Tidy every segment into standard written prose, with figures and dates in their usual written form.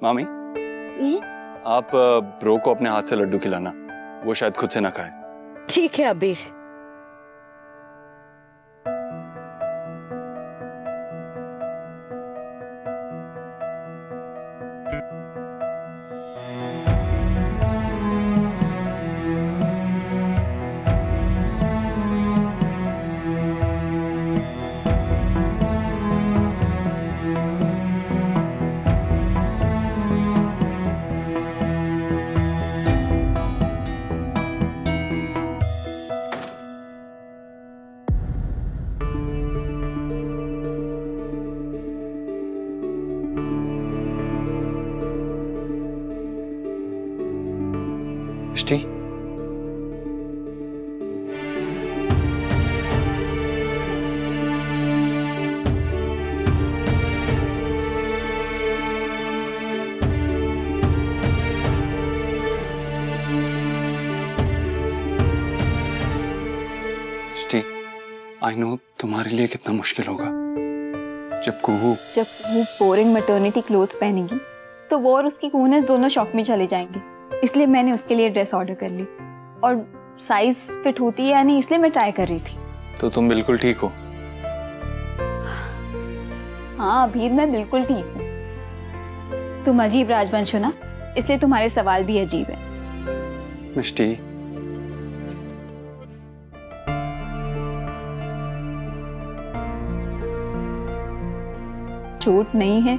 मामी आप ब्रो को अपने हाथ से लड्डू खिलाना, वो शायद खुद से ना खाए। ठीक है अबीर। मिष्टी, आई नो तुम्हारे लिए कितना मुश्किल होगा जब कुहू बोरिंग मैटरनिटी क्लोथ्स पहनेगी तो वो और उसकी कूनेस दोनों शॉक में चले जाएंगे। इसलिए मैंने उसके लिए ड्रेस ऑर्डर कर ली और साइज फिट होती है या नहीं इसलिए मैं ट्राई कर रही थी। तो तुम बिल्कुल ठीक हो? हाँ अभी मैं बिल्कुल ठीक हूँ। तुम अजीब राजवंश हो ना, इसलिए तुम्हारे सवाल भी अजीब है। मिष्टी, चोट नहीं है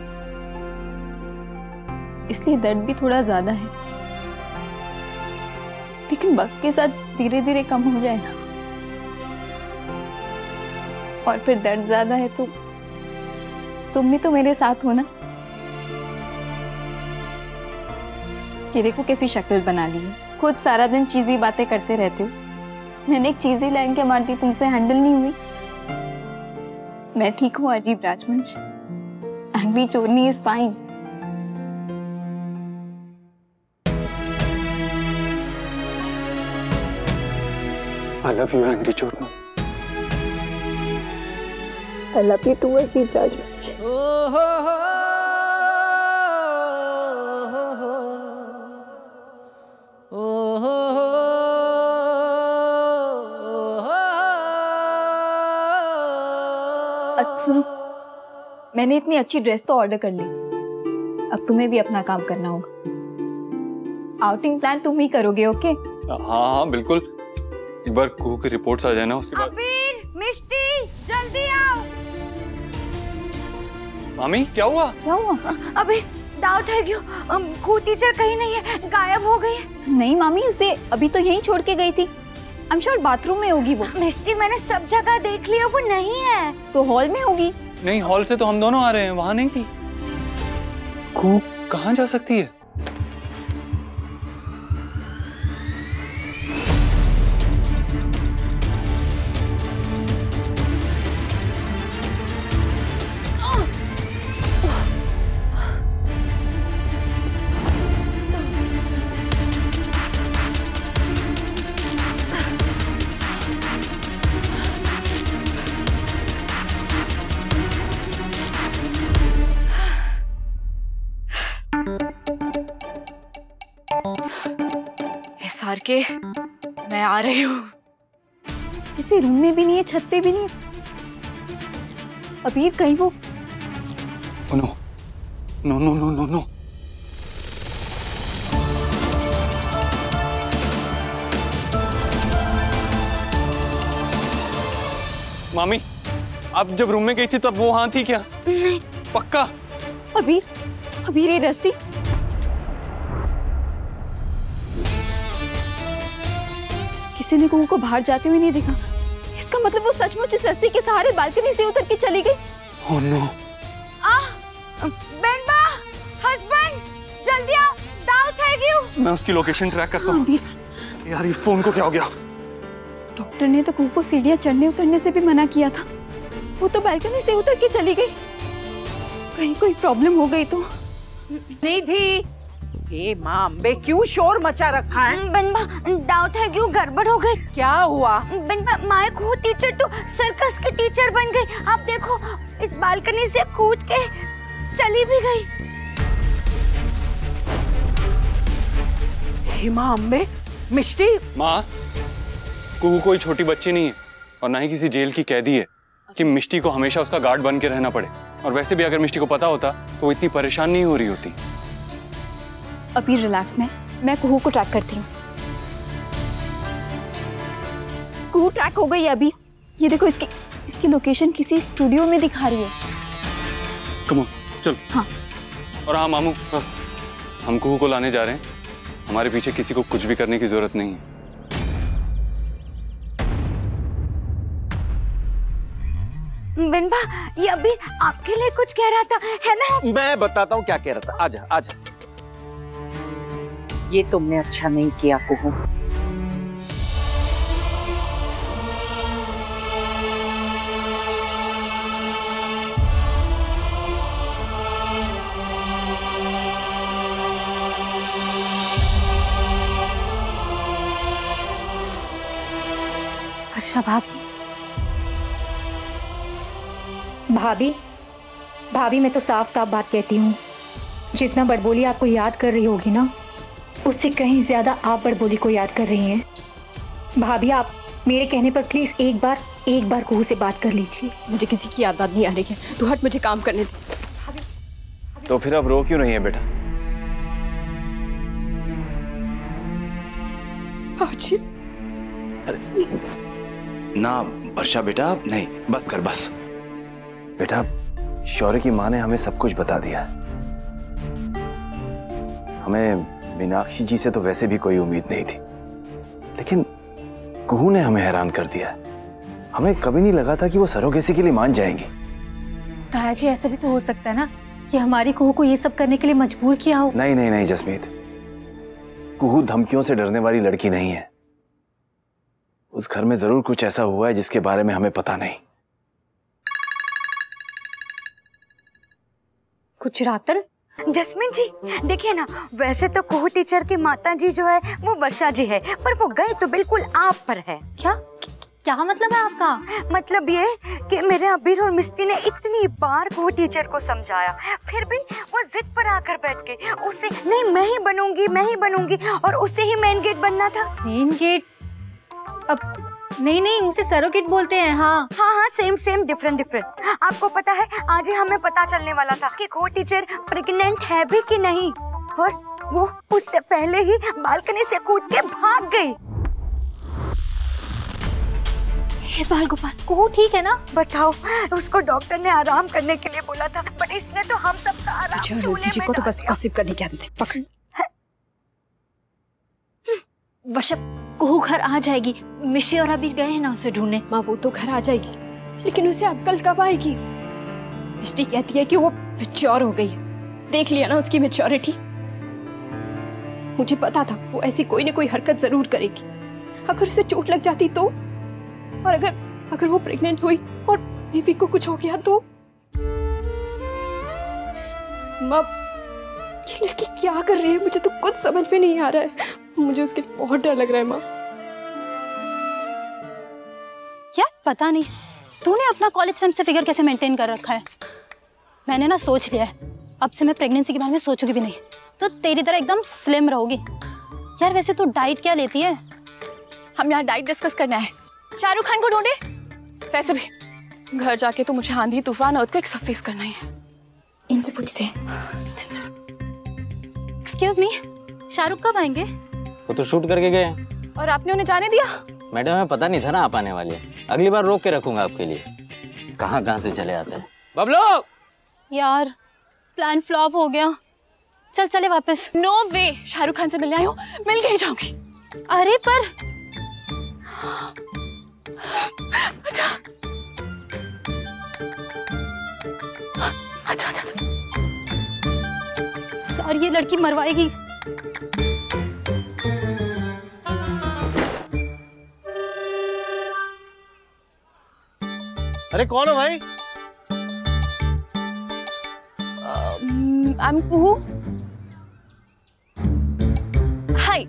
इसलिए दर्द भी थोड़ा ज्यादा है, लेकिन वक्त के साथ धीरे धीरे कम हो जाएगा। और फिर दर्द ज्यादा है तो तुम भी तो मेरे साथ हो ना। ये देखो कैसी शक्ल बना ली है, खुद सारा दिन चीजी बातें करते रहते हो। मैंने एक चीजी लाइन के मारती तुमसे हैंडल नहीं हुई। मैं ठीक हूँ अजीब राजवंश। एंग्री चोरनी is fine. I love you, angry चोरनी। I love you too, अजीब राजवंश। अच्छा सुनो, मैंने इतनी अच्छी ड्रेस तो ऑर्डर कर ली, अब तुम्हें भी अपना काम करना होगा। आउटिंग प्लान तुम ही करोगे, ओके? हाँ हाँ बिल्कुल। एक बार कुहू की रिपोर्ट्स आ जाए ना, उसके बाद। अबीर, मिष्टी, जल्दी आओ। मामी क्या हुआ? क्या हुआ? अबे डाउट है क्यों? कुहू टीचर कहीं नहीं है, गायब हो गई है। नहीं मामी, उसे अभी तो यहीं छोड़ के गई थी। आई एम श्योर बाथरूम में होगी वो। मिष्टी मैंने सब जगह देख लिया, वो नहीं है। तो हॉल में होगी। नहीं, हॉल से तो हम दोनों आ रहे हैं, वहां नहीं थी। कुहू कहाँ जा सकती है? SR के, मैं आ रही हूँ। किसी रूम में भी नहीं है, छत पे भी नहीं है। अबीर कहीं वो। No no no no no no. मामी, आप जब रूम में गई थी तब वो वहां थी क्या? नहीं। पक्का? अबीर ये रस्सी। किसी ने कुहू को बाहर जाते हुए नहीं देखा। इसका मतलब वो सचमुच इस रस्सी के सहारे बालकनी से उतर के चली गई। Oh no. बेनबा, हस्बैंड, जल्दी आओ, डाउट है क्यों? मैं उसकी लोकेशन ट्रैक करता हूँ। यार ये फोन को क्या हो गया? डॉक्टर ने तो कुहू को सीढ़ियां चढ़ने उतरने से भी मना किया था। वो तो बालकनी से उतर के चली गई। कहीं कोई प्रॉब्लम हो गई तो? नहीं थी। हे माँ अम्बे, क्यों शोर मचा रखा है? बेनबा, डाउट है क्यों? गड़बड़ हो गई। क्या हुआ? बेनबा, माय कुहू टीचर तो सर्कस की टीचर बन गई। आप देखो, इस बालकनी से कूद के चली भी गई। हे माँ अम्बे, मिष्टी। माँ, कुहू कोई छोटी बच्ची नहीं है और ना ही किसी जेल की कैदी है कि मिष्टी को हमेशा उसका गार्ड बन के रहना पड़े। और वैसे भी अगर मिष्टी को पता होता तो वो इतनी परेशान नहीं हो रही होती। अभी रिलैक्स में, मैं कुहू को ट्रैक करती हूँ। कुहू ट्रैक हो गई है अभी। ये देखो, इसकी लोकेशन किसी स्टूडियो में दिखा रही है। कम ऑन, चल। हाँ। और हाँ मामू, हम कुहू को लाने जा रहे हैं। हमारे पीछे किसी को कुछ भी करने की जरूरत नहीं है। बिनबा, ये अभी आपके लिए कुछ कह रहा था, है ना? मैं बताता हूँ क्या कह रहा था। आजा आजा। ये तुमने अच्छा नहीं किया कुहू। वर्षा भाभी। भाभी, भाभी मैं तो साफ साफ बात कहती हूँ, जितना बड़बोली आपको याद कर रही होगी ना, उससे कहीं ज्यादा आप बड़बोली को याद कर रही हैं। भाभी आप मेरे कहने पर प्लीज एक बार कुहू से बात कर लीजिए। मुझे किसी की याद नहीं आ रही है, तू हट, मुझे काम करने दे। तो फिर अब रो क्यों नहीं है बेटा? ना वर्षा बेटा, नहीं, बस कर बस। बेटा, शौर्य की माँ ने हमें सब कुछ बता दिया है। हमें मीनाक्षी जी से तो वैसे भी कोई उम्मीद नहीं थी, लेकिन कुहू ने हमें हैरान कर दिया। हमें कभी नहीं लगा था कि वो सरोगेसी के लिए मान जाएंगी। ताया जी, ऐसा भी तो हो सकता है ना कि हमारी कुहू को ये सब करने के लिए मजबूर किया हो। नहीं नहीं नहीं जसमीत, कुहू धमकियों से डरने वाली लड़की नहीं है। उस घर में जरूर कुछ ऐसा हुआ है जिसके बारे में हमें पता नहीं। कुछ रातन। जस्मीन जी, देखिए ना, वैसे तो कुहू टीचर की माता जी जो है वो वर्षा जी है, पर वो गए तो बिल्कुल आप पर है। क्या मतलब है आपका? मतलब ये कि मेरे अबीर और मिस्टी ने इतनी बार कुहू टीचर को समझाया, फिर भी वो जिद पर आकर बैठ गई। उसे नहीं, मैं ही बनूंगी, और उसे ही मेन गेट बनना था। Main gate? अब नहीं, उसे सरोगेट बोलते हैं। हाँ, सेम डिफरेंट। आपको पता है, आज ही हमें पता चलने वाला था कि कुहू टीचर प्रेग्नेंट है भी कि नहीं, और वो उससे पहले ही बालकनी से कूद के भाग गई। हे बाल गोपाल, कुहू ठीक है ना? बताओ, उसको डॉक्टर ने आराम करने के लिए बोला था, बट इसने तो हम सबका आराम चूल्हे में को तो डाल बस दिया। गॉसिप करने के आदत है। पकड़। वर्षा, कुहू घर आ जाएगी। मिशी और अबीर गए हैं ना उसे ढूंढने। माँ, वो तो घर आ जाएगी, लेकिन उसे अक्ल कब आएगी? मिष्टी कहती है कि वो मैच्योर हो गई है। देख लिया ना उसकी मैच्योरिटी। मुझे पता था वो ऐसी कोई ना कोई हरकत जरूर करेगी। अगर उसे चोट लग जाती तो, और अगर वो प्रेग्नेंट हुई और बेबी को कुछ हो गया तो। माँ, ये लड़की क्या कर रही है? मुझे तो कुछ समझ में नहीं आ रहा है। मुझे उसके लिए बहुत डर लग रहा है माँ। यार पता नहीं तूने अपना कॉलेज टाइम से फिगर कैसे मेंटेन कर रखा है। मैंने ना सोच लिया है, अब से मैं प्रेगनेंसी के बारे में सोचूंगी भी नहीं, तो तेरी तरह एकदम स्लिम रहोगी। यार वैसे तू डाइट क्या लेती है? हम यहाँ डाइट डिस्कस करना है। शाहरुख खान को ढूंढे। वैसे भी घर जाके तो मुझे आंधी तूफान अर्थक्वेक सब फेस करना ही है। इनसे पूछते हैं। एक्सक्यूज मी, शाहरुख कब आएंगे? वो तो शूट करके गए। और आपने उन्हें जाने दिया? मैडम, हमें पता नहीं था ना आप आने वाले हैं। अगली बार रोक के रखूंगा आपके लिए। कहाँ से चले आते हैं। बबलू! यार प्लान फ्लॉप हो गया। चले वापस। नो वे, शाहरुख खान से मिलने आई हूँ, मिल के ही जाऊंगी। अरे पर अच्छा। यार ये लड़की मरवाएगी। अरे कौन हो भाई? I'm कुहू। हाय,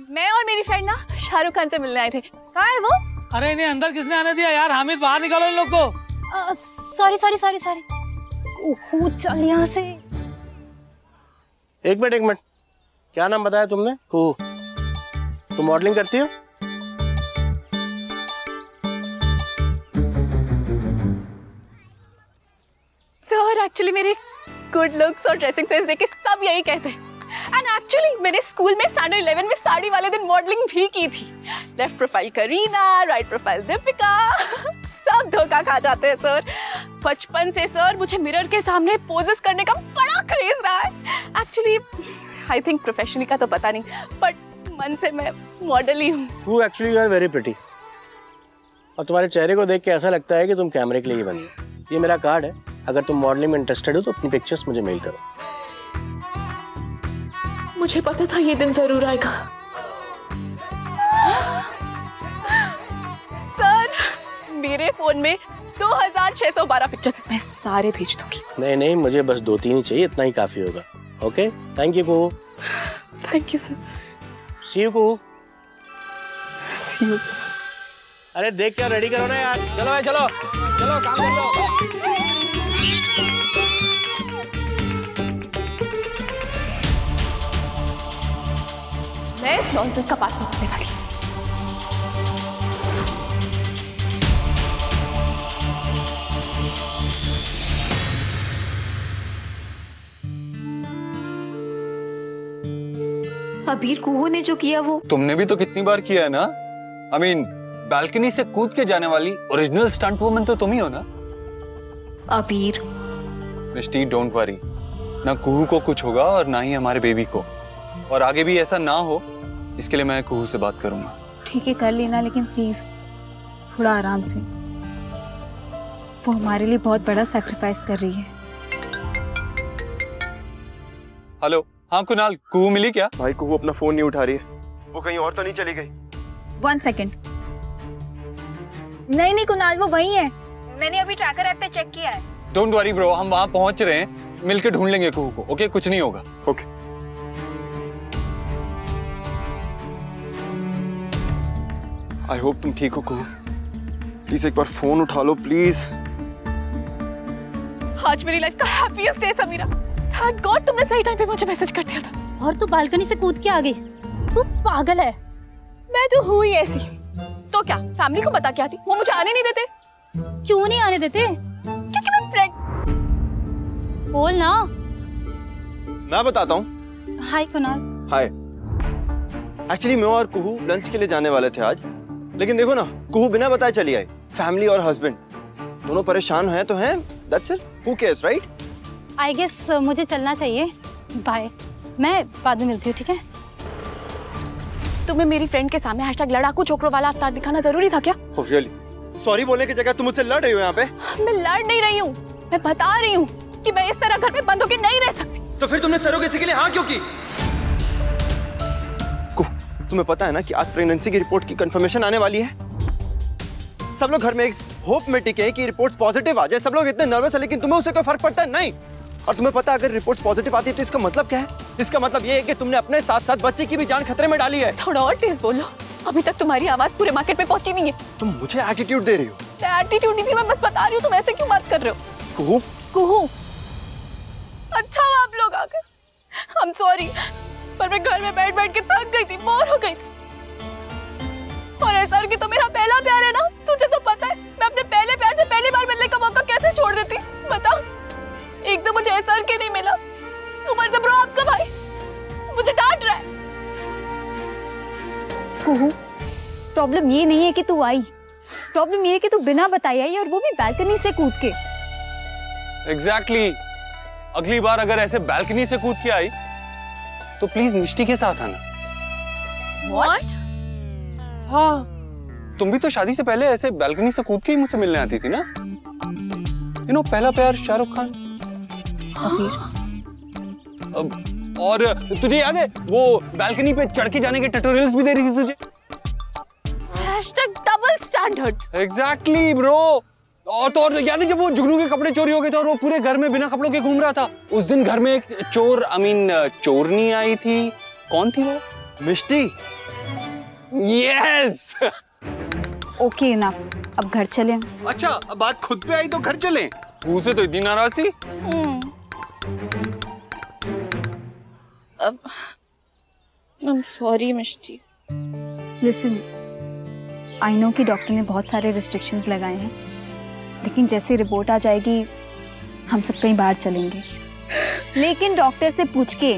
मैं और मेरी फ्रेंड ना शाहरुख खान से मिलने आए थे। कहाँ है वो? अरे इन्हें अंदर किसने आने दिया यार? हामिद, बाहर निकालो इन लोग को। सॉरी। कुहू चल यहाँ से। एक मिनट, क्या नाम बताया तुमने? कुहू। तुम मॉडलिंग करती हो? सर एक्चुअली मेरे गुड लुक्स और ड्रेसिंग सेंस देख के सब यही कहते हैं। एंड एक्चुअली मैंने स्कूल में स्टैंडर्ड 11 में साड़ी वाले दिन मॉडलिंग भी की थी। Left profile Kareena, right profile Deepika, सब धोखा खा जाते हैं सर। बचपन से सर मुझे मिरर के सामने पोजेस करने का बड़ा क्रेज रहा है। एक्चुअली आई थिंक प्रोफेशनली का तो पता नहीं, बट मन से मैं मॉडल ही हूँ। Who actually you are very pretty. और तुम्हारे चेहरे को देख के ऐसा लगता है कि तुम कैमरे के लिए ही बनी हो। ये मेरा कार्ड है, अगर तुम मॉडलिंग में इंटरेस्टेड हो तो अपनी पिक्चर्स मुझे मेल करो। मुझे पता था ये दिन जरूर आएगा। सर मेरे फोन में 2612 पिक्चर्स मैं सारे भेज दूंगी। नहीं नहीं, मुझे बस 2-3 ही चाहिए, इतना ही काफी होगा। Okay, thank you Kuhu. Thank you sir. See you Kuhu. See you sir. अरे देख क्या रेडी करो ना यार। चलो भाई चलो चलो काम कर लो। मैं इस नॉनसेंस का पार्ट नहीं करने वाली। अबीर, कुहू ने जो किया वो तुमने भी तो कितनी बार किया है ना। I mean, बालकनी से कूद के जाने वाली ओरिजिनल स्टंट वुमन तो तुम ही हो ना। अबीर, मिस्टी डोंट वरी, ना कुहू को कुछ होगा और ना ही हमारे बेबी को, और आगे भी ऐसा ना हो इसके लिए मैं कुहू से बात करूंगा। ठीक है कर लेना, लेकिन प्लीज थोड़ा आराम से। वो हमारे लिए बहुत बड़ा सैक्रिफाइस कर रही है। हेलो, हाँ कुणाल, कुहू मिली क्या? भाई कुहू अपना फोन नहीं उठा रही है, वो कहीं और तो नहीं चली गई? 1 सेकेंड। नहीं कुणाल, वो वही है। मैंने अभी ट्रैकर ऐप पे चेक किया है। डोंट वरी ब्रो, हम वहां पहुंच रहे हैं, मिलके ढूंढ लेंगे कुहू को। ओके, कुछ नहीं होगा। ओके। आई होप तुम ठीक हो कुहू। प्लीज एक बार फोन उठा लो प्लीज। आज मेरी लाइफ का happiest day Samira. Thank God तुमने सही टाइम पे मुझे मैसेज कर दिया था। और तू बालकनी से कूद के आ गई। तू पागल है। मैं तो हुई ऐसी। तो क्या फैमिली को बता क्या थी? वो मुझे आने नहीं देते। क्यों नहीं आने देते? क्योंकि मैं फ्रेंड। बोल ना। मैं बताता हूँ। हाय कुणाल। हाय। एक्चुअली मैं और कुहू लंच के लिए जाने वाले थे आज, लेकिन देखो ना, कुहू बिना बताए चली आई। फैमिली और हस्बैंड दोनों परेशान हैं तो हैं। That's it. Who cares, right? I guess मुझे चलना चाहिए। बाय, मैं बाद में मिलती हूँ, ठीक है? तुम्हें मेरी फ्रेंड के सामने हैशटैग लड़ाकू छोकरों वाला अवतार दिखाना जरूरी था क्या? Oh, really? सॉरी बोलने की जगह तुम मुझसे लड़ रही हो यहाँ पे। मैं लड़ नहीं रही हूँ, मैं बता रही हूँ कि मैं इस तरह घर में बंद होकर नहीं रह सकती। तो फिर तुमने सरोगेसी के लिए हाँ क्यों की? तुम्हें पता है ना कि आज प्रेगनेंसी की रिपोर्ट की कंफर्मेशन आने वाली है। सब लोग घर में एक होप में टिके हैं कि रिपोर्ट्स पॉजिटिव आ जाए। सब लोग इतने नर्वस है, लेकिन तुम्हें उससे कोई फर्क पड़ता है नहीं। और तुम्हें पता है अगर रिपोर्ट्स पॉजिटिव आती है तो इसका मतलब क्या है? इसका मतलब ये है कि तुमने अपने साथ साथ बच्चे की भी जान खतरे में डाली है। थोड़ा और तेज बोलो, अभी तक तुम्हारी आवाज पूरे मार्केट में पहुंची नहीं है। तुम मुझे एटीट्यूड दे रही हो। एटीट्यूड नहीं, मैं बस बता रही हूँ, तुम ऐसे क्यों बात कर रहे हो? कुहू, कुहू, अच्छा हुआ आप लोग आ गए। I'm sorry, पर मैं घर में बैठ बैठ के थक गई थी, बोर हो गई थी। और ऐसा कि तो मेरा पहला प्यार है ना, तुझे तो पता है मैं अपने पहले प्यार से पहली बार मिलने का मौका कैसे छोड़ देती। बता, एक तो मुझे ऐसा के नहीं मिला, ऊपर से ब्रो आपका भाई मुझे डांट रहा है। कुहू, प्रॉब्लम ये नहीं है कि तू आई, प्रॉब्लम ये है कि तू बिना बताए आई, और वो भी बालकनी से कूद के। एग्जैक्टली। अगली बार अगर ऐसे बालकनी से कूद के आई तो प्लीज मिष्टी के साथ आना। What? हाँ, तुम भी तो शादी से पहले ऐसे बालकनी से कूद के ही मुझसे मिलने आती थी ना। पहला प्यार शाहरुख खान। और तुझे याद है वो बालकनी पे चढ़ के जाने के ट्यूटोरियल्स भी दे रही थी तुझे। Double standards. Exactly bro. और तो और याद है जब वो जुगनू के कपड़े चोरी हो गए थे और वो पूरे घर में बिना कपड़ों के घूम रहा था। उस दिन घर में एक चोर चोरनी आई थी। कौन थी वो? मिष्टी। यस। ओके इनफ, अब घर चले। अच्छा, अब बात खुद पे आई तो घर चले। कुहू से तो इतनी नाराज थी। I'm sorry, Mishti. Listen, I know कि डॉक्टर ने बहुत सारे रिस्ट्रिक्शंस लगाए हैं, लेकिन जैसे रिपोर्ट आ जाएगी हम सब कहीं बाहर चलेंगे, लेकिन डॉक्टर से पूछ के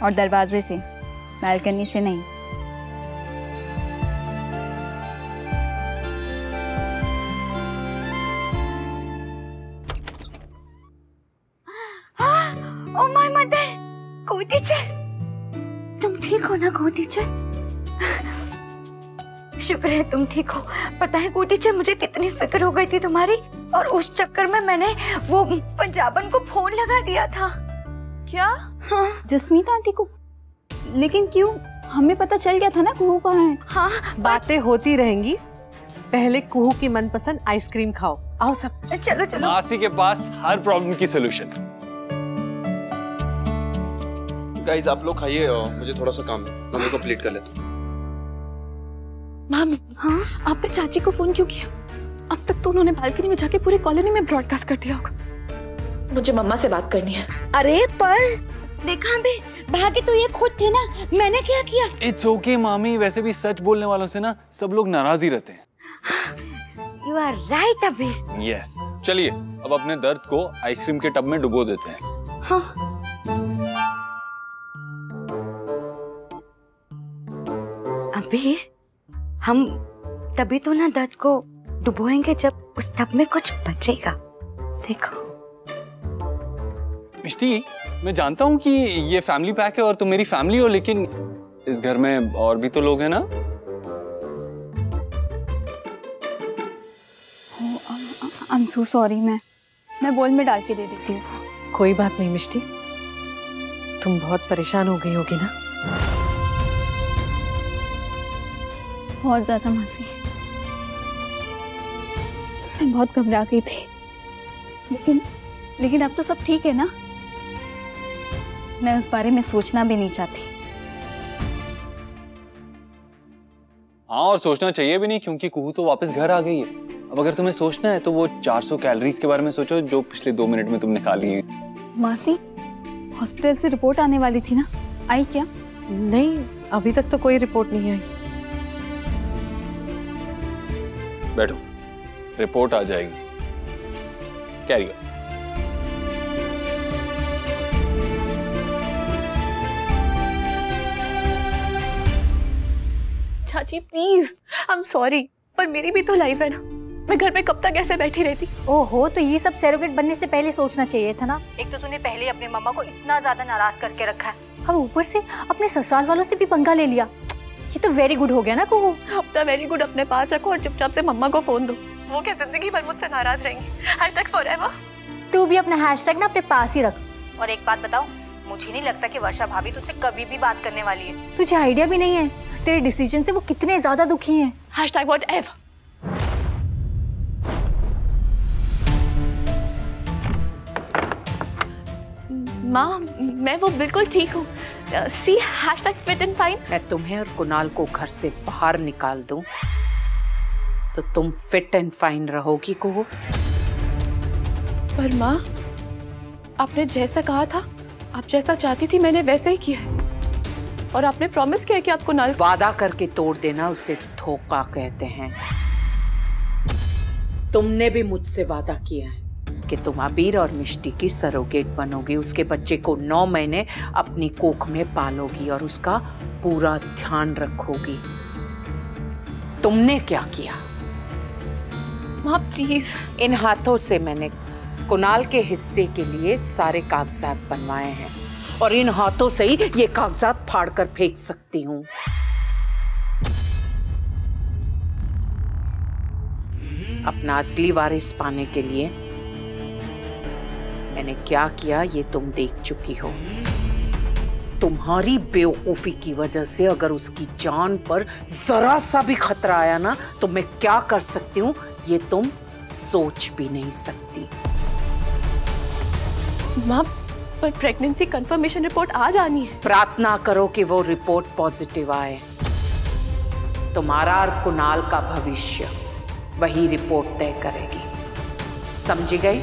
और दरवाजे से, बालकनी से नहीं। ओह माय मदर, को टीचर, तुम ठीक हो ना को टीचर? शुक्र है तुम ठीक हो। पता है को टीचर, मुझे कितनी फिक्र हो गई थी तुम्हारी, और उस चक्कर में मैंने वो पंजाबन को फोन लगा दिया था। क्या? हाँ, जसमीत आंटी को। लेकिन क्यों? हमें पता चल गया था ना कुहू कहाँ है। हाँ, बातें होती रहेंगी, पहले कुहू की मनपसंद आइसक्रीम खाओ। आओ सब, चलो चलो। मासी के पास हर प्रॉब्लम की सोल्यूशन। गाइस आप लोग खाइए, मुझे थोड़ा सा काम है, मैं मेरे को कंप्लीट कर लेता हूँ। मामी, हाँ? आपने चाची को फोन क्यों किया? अब तक तो उन्होंने बालकनी में जाके पूरी कॉलोनी में ब्रॉडकास्ट कर दिया होगा। मुझे मम्मा से बात करनी है। अरे पर देखा भी, भागे तो ये खुद थे ना, मैंने क्या किया? इट्स ओके मामी, वैसे भी सच बोलने वालों से ना सब लोग नाराज ही रहते हैं। यू आर राइट अबीर। यस, चलिए अब अपने दर्द को आइसक्रीम के टब में डुबो देते हैं। हाँ। अबीर, हम तभी तो ना दर्द को डुबोएंगे जब उस टब में कुछ बचेगा। देखो मिष्टी, मैं जानता हूँ कि ये फैमिली पैक है और तुम मेरी फैमिली हो, लेकिन इस घर में और भी तो लोग हैं ना। आई एम सो सॉरी, मैं बोल में डाल के दे देती हूँ। कोई बात नहीं मिष्टी, तुम बहुत परेशान हो गई होगी ना? बहुत ज्यादा मासी, मैं बहुत घबरा गई थी, लेकिन अब तो सब ठीक है ना। मैं उस बारे में सोचना भी नहीं चाहती। हाँ, और सोचना चाहिए भी नहीं, क्योंकि कुहू तो वापस घर आ गई है। अब अगर तुम्हें सोचना है तो वो 400 कैलोरीज के बारे में सोचो जो पिछले 2 मिनट में तुमने खा ली है। मासी, हॉस्पिटल से रिपोर्ट आने वाली थी ना, आई क्या? नहीं, अभी तक तो कोई रिपोर्ट नहीं आई। बैठो, रिपोर्ट आ जाएगी। Carry on. चाची प्लीज, आई एम सॉरी, पर मेरी भी तो लाइफ है ना। मैं घर पे कब तक ऐसे बैठी रहती? ओहो, तो ये सब सरोगेट बनने से पहले सोचना चाहिए था ना। एक तो तूने पहले अपने मम्मा को इतना ज्यादा नाराज करके रखा है, अब ऊपर से अपने ससुराल वालों से भी पंगा ले लिया। ये तो वेरी गुड हो गया ना कुहू। अपना वेरी गुड अपने पास रखो और चुपचाप से मम्मा को फोन दो। वो क्या जिंदगी भर मुझसे नाराज रहेंगी? #forever। तू भी अपना हैशटैग ना अपने पास ही रख। और एक बात बताओ, मुझे नहीं लगता कि वर्षा भाभी तुझसे कभी भी बात करने वाली है। तुझे आइडिया भी नहीं है तेरे डिसीजन से वो कितने ज्यादा दुखी हैं। #whatever। माँ, मैं वो बिल्कुल ठीक हूँ। सी #fit and fine। मैं तुम्हें और कुणाल को घर से बाहर निकाल दूं तो तुम फिट एंड फाइन रहोगी कुहू। पर माँ, आपने जैसा कहा था, आप जैसा चाहती थी मैंने वैसे ही किया है, और आपने प्रॉमिस किया कि आप कुणाल। वादा करके तोड़ देना उसे धोखा कहते हैं। तुमने भी मुझसे वादा किया है कि तुम अबीर और मिष्टी की सरोगेट बनोगी, उसके बच्चे को 9 महीने अपनी कोख में पालोगी और उसका पूरा ध्यान रखोगी। तुमने क्या किया? माँ प्लीज। इन हाथों से मैंने कुणाल के हिस्से के लिए सारे कागजात बनवाए हैं, और इन हाथों से ही ये कागजात फाड़ कर फेंक सकती हूँ। अपना असली वारिस पाने के लिए मैंने क्या किया ये तुम देख चुकी हो। तुम्हारी बेवकूफी की वजह से अगर उसकी जान पर जरा सा भी खतरा आया ना, तो मैं क्या कर सकती हूँ ये तुम सोच भी नहीं सकती। माँ, पर प्रेगनेंसी कंफर्मेशन रिपोर्ट आ जानी है। प्रार्थना करो कि वो रिपोर्ट पॉजिटिव आए। तुम्हारा और कुणाल का भविष्य वही रिपोर्ट तय करेगी, समझी गई?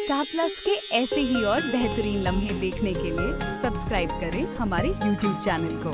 स्टार प्लस के ऐसे ही और बेहतरीन लम्हे देखने के लिए सब्सक्राइब करें हमारे YouTube चैनल को।